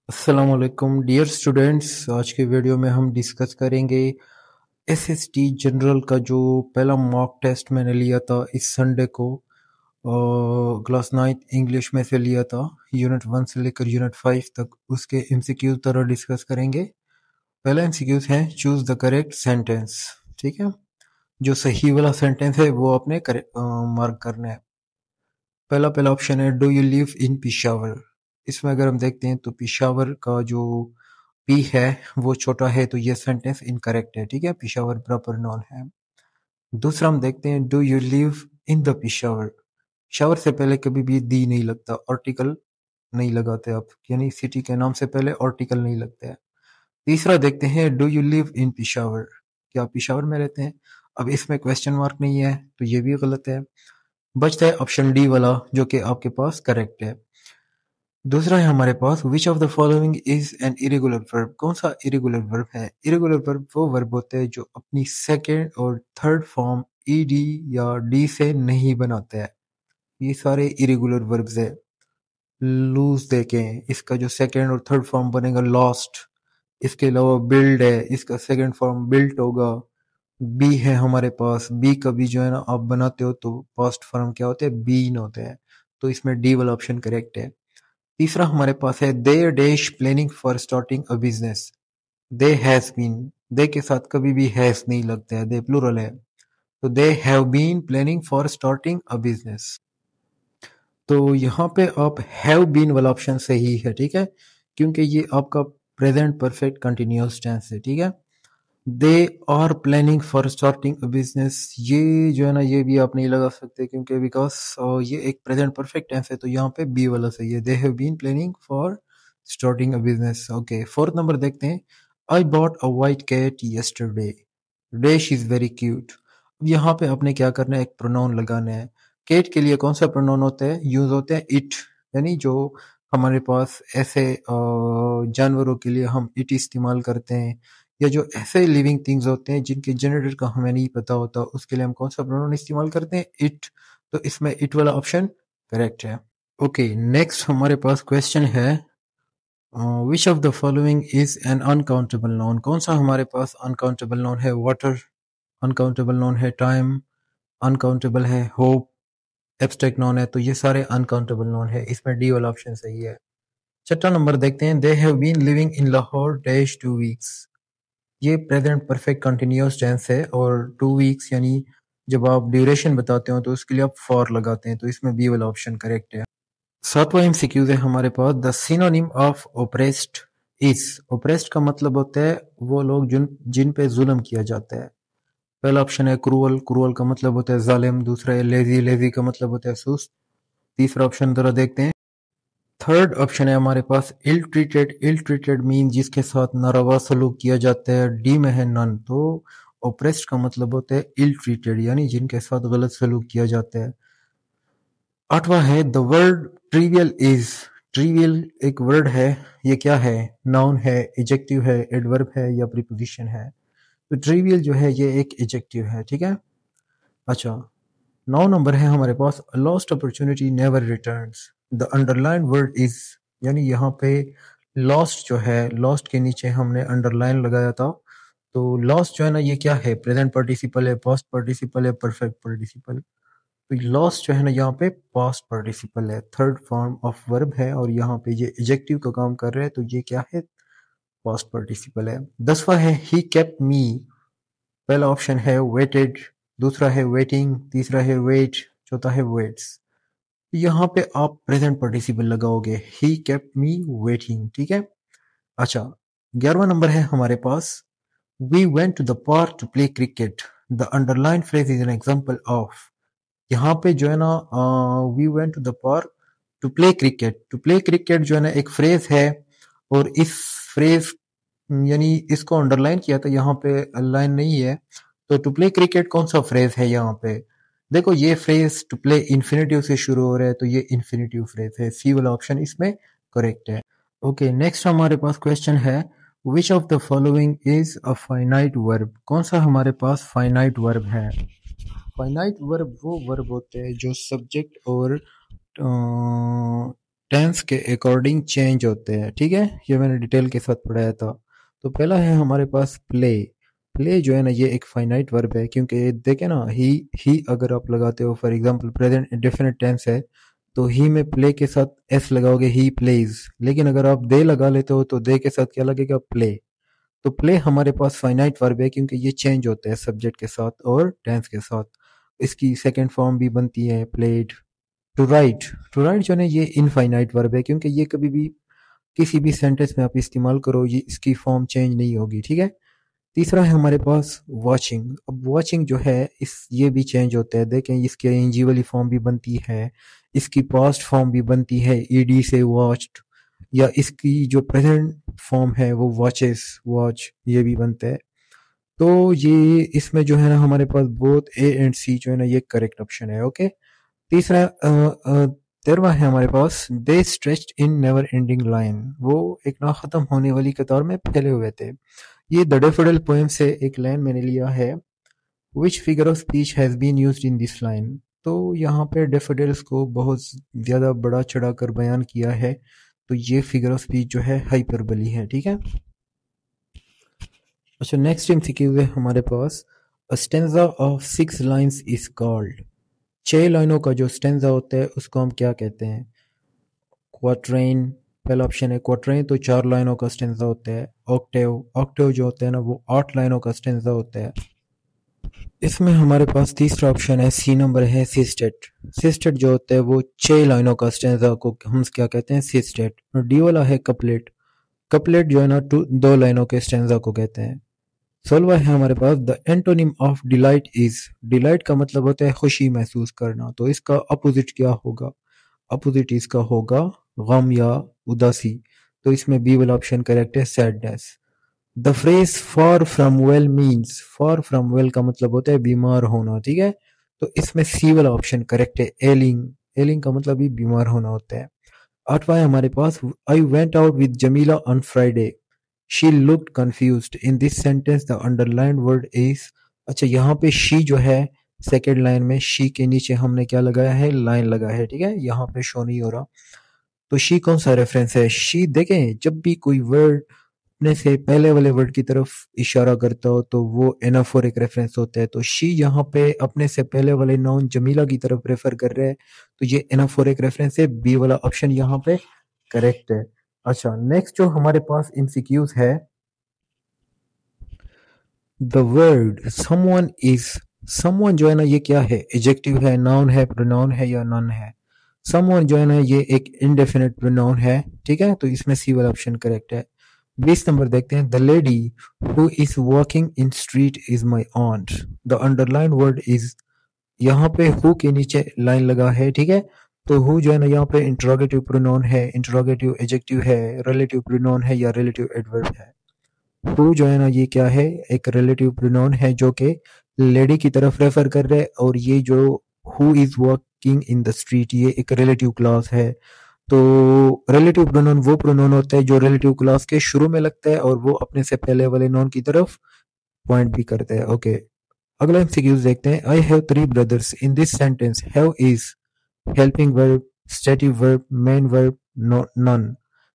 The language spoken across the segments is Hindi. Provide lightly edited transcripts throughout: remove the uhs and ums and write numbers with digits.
अस्सलामुअलैकुम डियर स्टूडेंट्स। आज के वीडियो में हम डिस्कस करेंगे एसएसटी जनरल का जो पहला मॉक टेस्ट मैंने लिया था इस संडे को क्लास 9 इंग्लिश में से लिया था। यूनिट 1 से लेकर यूनिट 5 तक उसके एमसीक्यू तरह डिस्कस करेंगे। पहला एमसीक्यूज है चूज द करेक्ट सेंटेंस। ठीक है, जो सही वाला सेंटेंस है वो आपने मार्क करना है। पहला पहला ऑप्शन है do you live in Peshawar. इसमें अगर हम देखते हैं तो पिशावर का जो पी है वो छोटा है, तो ये सेंटेंस इनकरेक्ट है। ठीक है, पिशावर प्रॉपर नाउन है। दूसरा हम देखते हैं do you live in the Peshawar. Shower से पहले कभी भी दी नहीं लगता, आर्टिकल नहीं लगाते आप, यानी सिटी के नाम से पहले आर्टिकल नहीं लगता है। तीसरा देखते हैं do you live in Peshawar, क्या आप पिशावर में रहते हैं। अब इसमें क्वेश्चन मार्क नहीं है तो ये भी गलत है। बचता है ऑप्शन डी वाला जो कि आपके पास करेक्ट है। दूसरा है हमारे पास which of the following is an irregular verb. कौन सा इरेगुलर वर्ब है। इरेगुलर वर्ब वो वर्ब होते हैं जो अपनी सेकेंड और थर्ड फॉर्म ईडी या डी से नहीं बनाते हैं। ये सारे इरेगुलर वर्ब्स है। लूज देखें, इसका जो सेकेंड और थर्ड फॉर्म बनेगा लॉस्ट। इसके अलावा बिल्ड है, इसका सेकेंड फॉर्म बिल्ट होगा। बी है हमारे पास, बी का भी जो है ना आप बनाते हो तो पास्ट फॉर्म क्या होते हैं, बीन होते हैं। तो इसमें डी वाला ऑप्शन करेक्ट है। तीसरा हमारे पास है they dash planning for starting a business. They has been, they के साथ कभी भी हैज नहीं लगता है, दे प्लूरल है। तो they have been planning for starting a business. तो यहाँ पे आप हैव बीन वाला ऑप्शन सही है। ठीक है, क्योंकि ये आपका प्रेजेंट परफेक्ट कंटिन्यूअस टेंस है। ठीक है, they are planning for starting a business, ये जो है ना ये भी आप नहीं लगा सकते क्योंकि बिकॉज ये एक प्रेजेंट परफेक्ट टेंस है, तो यहाँ पे बी वाला सही है। They have been planning for starting a business. Okay, fourth number देखते हैं। I bought a white cat yesterday, day she is very cute. अब यहाँ पे आपने क्या करना है, एक प्रोनाउन लगाना है। कैट के लिए कौन सा प्रोनाउन होता है, यूज होता है इट, यानी जो हमारे पास ऐसे जानवरों के लिए हम इट इस्तेमाल करते हैं, या जो ऐसे लिविंग थिंग्स होते हैं जिनके जेनेटर का हमें नहीं पता होता, उसके लिए हम कौन सा प्रोनाउन इस्तेमाल करते हैं, इट। तो इसमें इट वाला ऑप्शन करेक्ट है। ओके, नेक्स्ट हमारे पास क्वेश्चन है विच of the following is N uncountable noun. कौन सा हमारे पास अनकाउंटेबल नाउन है, वाटर अनकाउंटेबल नाउन है, टाइम अनकाउंटेबल है, होप एब्स्ट्रैक्ट नाउन है। तो ये सारे अनकाउंटेबल नाउन है, इसमें डी वाला ऑप्शन सही है। छठा नंबर देखते हैं। They have been living in Lahore dash 2 weeks. ये प्रेजेंट परफेक्ट कंटिन्यूअस टेंस है और 2 वीक्स यानी जब आप ड्यूरेशन बताते हो तो उसके लिए आप फॉर लगाते हैं, तो इसमें बी वाला ऑप्शन करेक्ट है। सातवां एमसीक्यू है हमारे पास। The synonym of oppressed is. Oppressed का मतलब होता है वो लोग जिन पे जुल्म किया जाता है। पहला ऑप्शन है क्रूअल, क्रूअल का मतलब होता है जालिम। दूसरा है लेजी, लेजी का मतलब होता है सुस्त। तीसरा ऑप्शन जरा देखते हैं। थर्ड ऑप्शन है हमारे पास ill treated. Ill treated mean जिसके साथ नारवा सलूक किया जाता है। डी में है नन, तो ओप्रेस्ड का मतलब होता है इल ट्रीटेड यानी जिनके साथ गलत सलूक किया जाता है। आठवां है the word trivial is. Trivial एक वर्ड है, ये क्या है, नाउन है, एडजेक्टिव है, एडवर्ब है या प्रीपोजिशन है। तो ट्रिवियल जो है ये एक एडजेक्टिव है। ठीक है, अच्छा, 9 नंबर है हमारे पास। Lost opportunity never returns. The underline word is, यानी यहाँ पे लॉस्ट जो है, लॉस्ट के नीचे हमने अंडरलाइन लगाया था। तो लॉस्ट जो है ना ये क्या है, प्रेजेंट पार्टिसिपल है, पास्ट पार्टिसिपल है, परफेक्ट पार्टिसिपल। तो लॉस्ट जो है ना यहाँ पे पास्ट पार्टिसिपल है, थर्ड फॉर्म ऑफ वर्ब है और यहाँ पे ये एडजेक्टिव का काम कर रहा है, तो ये क्या है, पास्ट पार्टिसिपल है। 10वां है ही केप्ट मी। पहला ऑप्शन है वेटेड, दूसरा है वेटिंग, तीसरा है वेट, चौथा है वेट्स। यहाँ पे आप प्रेजेंट पार्टिसिपल लगाओगे, ही केप्ट मी वेटिंग। ठीक है, अच्छा, 11वां नंबर है हमारे पास। We went to the park to play cricket. The underline phrase is an example of. यहाँ पे जो है ना we went to the park to play cricket. To play cricket जो है ना एक फ्रेज है, और इस फ्रेज यानी इसको अंडरलाइन किया था, यहाँ पे लाइन नहीं है। तो टू प्ले क्रिकेट कौन सा फ्रेज है यहाँ पे, देखो ये फ्रेज टू प्ले इन्फिनेटिव से शुरू हो रहा है, तो ये इन्फिनेटिव फ्रेज है, सी वाला ऑप्शन इसमें करेक्ट है। ओके, नेक्स्ट हमारे पास क्वेश्चन है विच of the following is a finite verb. कौन सा हमारे पास फाइनाइट वर्ब है। फाइनाइट वर्ब वो वर्ब होते हैं जो सब्जेक्ट और टेंस के अकॉर्डिंग चेंज होते हैं, ठीक है। ये मैंने डिटेल के साथ पढ़ाया था। तो पहला है हमारे पास प्ले। प्ले जो है ना ये एक फाइनाइट वर्ब है, क्योंकि देखे ना ही अगर आप लगाते हो, for example present indefinite tense है तो ही में प्ले के साथ एस लगाओगे, ही प्लेज। लेकिन अगर आप दे लगा लेते हो तो दे के साथ क्या लगेगा, प्ले। तो प्ले हमारे पास फाइनाइट वर्ब है, क्योंकि ये चेंज होता है सब्जेक्ट के साथ और टेंस के साथ। इसकी सेकेंड फॉर्म भी बनती है played. Two right, two right जो है ये इनफाइनाइट वर्ब है, क्योंकि ये कभी भी किसी भी सेंटेंस में आप इस्तेमाल करो ये इसकी फॉर्म चेंज नहीं होगी, ठीक है। तीसरा है हमारे पास वॉचिंग। अब वॉचिंग जो है इस ये भी चेंज होता है, देखें इसकी एनजी वाली फॉर्म भी बनती है, इसकी पास्ट फॉर्म भी बनती है ईडी से वॉच्ड, या इसकी जो प्रेजेंट फॉर्म है वो वॉचेस, वॉच, ये भी बनता है। तो ये इसमें जो है ना हमारे पास बोथ ए एंड सी जो है ना ये करेक्ट ऑप्शन है, ओके। तीसरा तेरवा है हमारे पास they stretched in never ending line. वो एक ना खत्म होने वाली कतार में फैले हुए थे। ये द डैफोडिल पोएम से एक लाइन मैंने लिया है। Which figure of speech has been used in this line. तो यहाँ पे डैफोडिल्स को बहुत ज्यादा बड़ा चढ़ाकर बयान किया है, तो ये फिगर ऑफ स्पीच जो है हाइपरबली है, ठीक है। अच्छा, नेक्स्ट एमसीक्यू है हमारे पास a stanza of 6 lines is called. 6 लाइनों का जो स्टेंजा होता है उसको हम क्या कहते हैं, क्वाट्रेन। पहला ऑप्शन है क्वाट्रेन, तो 4 लाइनों का स्टेंजा होता है। ऑक्टेव, ऑक्टेव जो होता है ना वो 8 लाइनों का स्टेंजा होता है। इसमें हमारे पास तीसरा ऑप्शन है सी नंबर है सिस्टेट। सिस्टेट जो होता है वो 6 लाइनों का स्टेंजा को हम क्या कहते हैं, सिस्टेट। डी वाला है कपलेट। कपलेट जो है ना 2 लाइनों के स्टेंजा को कहते हैं। 16वां है हमारे पास the antonym of delight is. Delight का मतलब होता है खुशी महसूस करना, तो इसका अपोजिट क्या होगा, अपोजिट इसका होगा गम या उदासी। तो इसमें बी वाला ऑप्शन करेक्ट है, sadness. The phrase for from well means, for from well का मतलब होता है बीमार होना, ठीक है। तो इसमें सी वाला ऑप्शन करेक्ट है, एलिंग। एलिंग का मतलब भी बीमार होना होता है। 8वां है हमारे पास I went out with Jamila on Friday. She looked confused. In this sentence the underline word is. अच्छा, यहाँ पे शी जो है सेकेंड लाइन में शी के नीचे हमने क्या लगाया है, लाइन लगाया है, ठीक है। यहाँ पे शो नहीं हो रहा। तो शी कौन सा रेफरेंस है, शी देखें जब भी कोई वर्ड अपने से पहले वाले वर्ड की तरफ इशारा करता हो तो वो एनाफोरिक रेफरेंस होता है। तो शी यहाँ पे अपने से पहले वाले नाउन जमीला की तरफ रेफर कर रहे हैं, तो ये एनाफोरिक रेफरेंस है। बी वाला ऑप्शन यहाँ पे करेक्ट है। अच्छा, नेक्स्ट जो हमारे पास एमसीक्यूज है, the word someone is. Someone जो है ना ये क्या है, एडजेक्टिव है, नाउन है, प्रोनाउन है या नन है। समवन जो है ना ये एक इनडेफिनिट प्रोनाउन है, ठीक है। तो इसमें सी वाला ऑप्शन करेक्ट है। 20 नंबर देखते हैं, the lady who is walking in street is my ऑन्ट। The underline word is. यहाँ पे हु के नीचे लाइन लगा है, ठीक है। तो हु जो है ना यहाँ पे इंटरोगेटिव प्रोनाउन है, इंटरोगेटिव एडजेक्टिव है, रिलेटिव प्रोनाउन है या रिलेटिव एडवर्ब है। हु जो है ना ये क्या है, एक रिलेटिव प्रोनाउन है जो कि लेडी की तरफ रेफर कर रहे हैं, और ये जो who is walking in the street ये एक रिलेटिव क्लास है। तो रिलेटिव प्रोनाउन वो प्रोनाउन होता है जो रिलेटिव क्लास के शुरू में लगता है और वो अपने से पहले वाले नाउन की तरफ पॉइंट भी करता है, ओके। अगला एमसीक्यूज देखते हैं, I have 3 brothers. In this sentence have is helping verb, stative verb, main verb, none.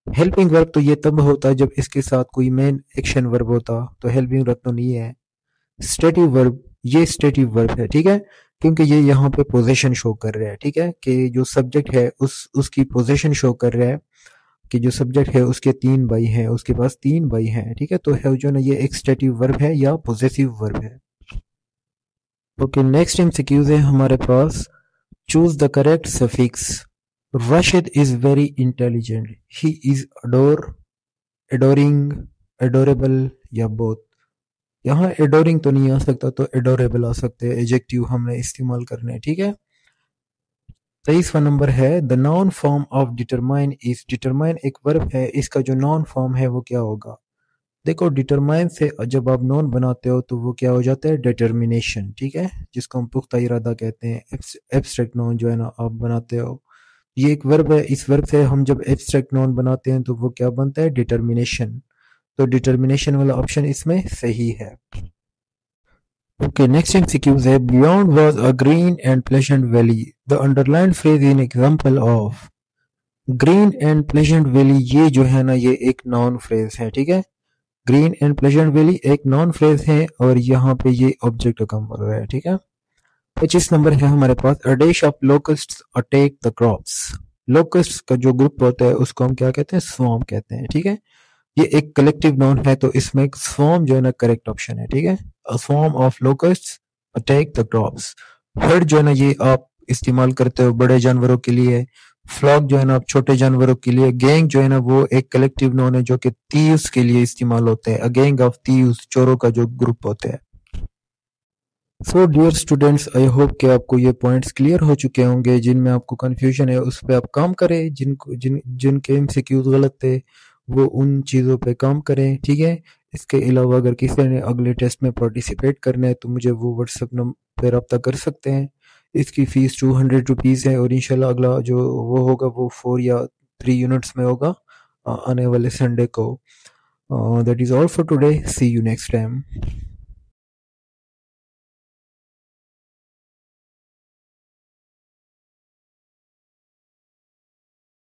Helping verb तो ये तब होता है जब इसके साथ कोई मेन एक्शन वर्ब होता, तो हेल्पिंग वर्ब तो नहीं है। स्टेटिव वर्ब, ये स्टेटिव वर्ब है, ठीक है, क्योंकि ये यहाँ पे पोजीशन शो कर रहा है, ठीक है, कि जो सब्जेक्ट है उसकी पोजीशन शो कर रहा है, कि जो सब्जेक्ट है उसके 3 भाई हैं, उसके पास 3 भाई हैं, ठीक है। तो है जो ना ये एक स्टेटिव वर्ब है या पोजेसिव वर्ब है। ओके, नेक्स्ट एमसीक्यूज है हमारे पास, choose the correct suffix. Rashid is very intelligent. He is adoring, adorable या both। यहाँ adoring तो नहीं आ सकता, तो adorable आ सकते हैं, एडजेक्टिव हमने इस्तेमाल करने हैं, ठीक है। 23वां नंबर है, the noun form of determine is. Determine एक वर्ब है, इसका जो नाउन फॉर्म है वो क्या होगा। देखो, डिटरमाइन से जब आप नाउन बनाते हो तो वो क्या हो जाता है, डिटर्मिनेशन, ठीक है, जिसको हम पुख्ता इरादा कहते हैं। एब्स्ट्रैक्ट नाउन जो है ना आप बनाते हो, ये एक वर्ब है, इस वर्ब से हम जब एब्स्ट्रैक्ट नाउन बनाते हैं तो वो क्या बनता है, डिटर्मिनेशन। तो डिटर्मिनेशन वाला ऑप्शन इसमें सही है। ओके, नेक्स्ट एमसीक्यूज है, beyond was a green and pleasant valley. The underline phrase in example of. Green and pleasant valley ये जो है ना ये एक नॉन फ्रेज है, ठीक है। ग्रीन एंड प्लेजेंट वैली एक नॉन फ्रेज है और यहाँ पे ये ऑब्जेक्ट का काम कर रहा है, ठीक है। 25 नंबर है हमारे पास, a dash of locusts attack the crops. Locust का जो ग्रुप होता है उसको हम क्या कहते हैं, स्वॉर्म कहते हैं, ठीक है। ये एक कलेक्टिव नाउन है तो इसमें स्वॉर्म जो है ना करेक्ट ऑप्शन है, ठीक है। A swarm of locusts attack the crops. Herd जो है ना ये आप इस्तेमाल करते हो बड़े जानवरों के लिए, फ्लॉक जो है ना आप छोटे जानवरों के लिए, गैंग जो है ना वो एक कलेक्टिव नाउन है जो कि थीव्स के लिए इस्तेमाल होते हैं। अ गैंग ऑफ थीव्स, चोरों का जो ग्रुप होता है। So dear students, I hope कि आपको ये पॉइंट्स क्लियर हो चुके होंगे। जिनमें आपको कंफ्यूजन है उस पर आप काम करें, जिनके एमसीक्यूज गलत थे वो उन चीज़ों पे काम करें, ठीक है। इसके अलावा अगर किसी ने अगले टेस्ट में पार्टिसिपेट करना है तो मुझे वो व्हाट्सएप नंबर पर रब्ता कर सकते हैं। इसकी फ़ीस 200 रुपीज़ है और इंशाल्लाह अगला जो वो होगा वो 4 या 3 यूनिट्स में होगा आने वाले संडे को। That is all for today, see you next time.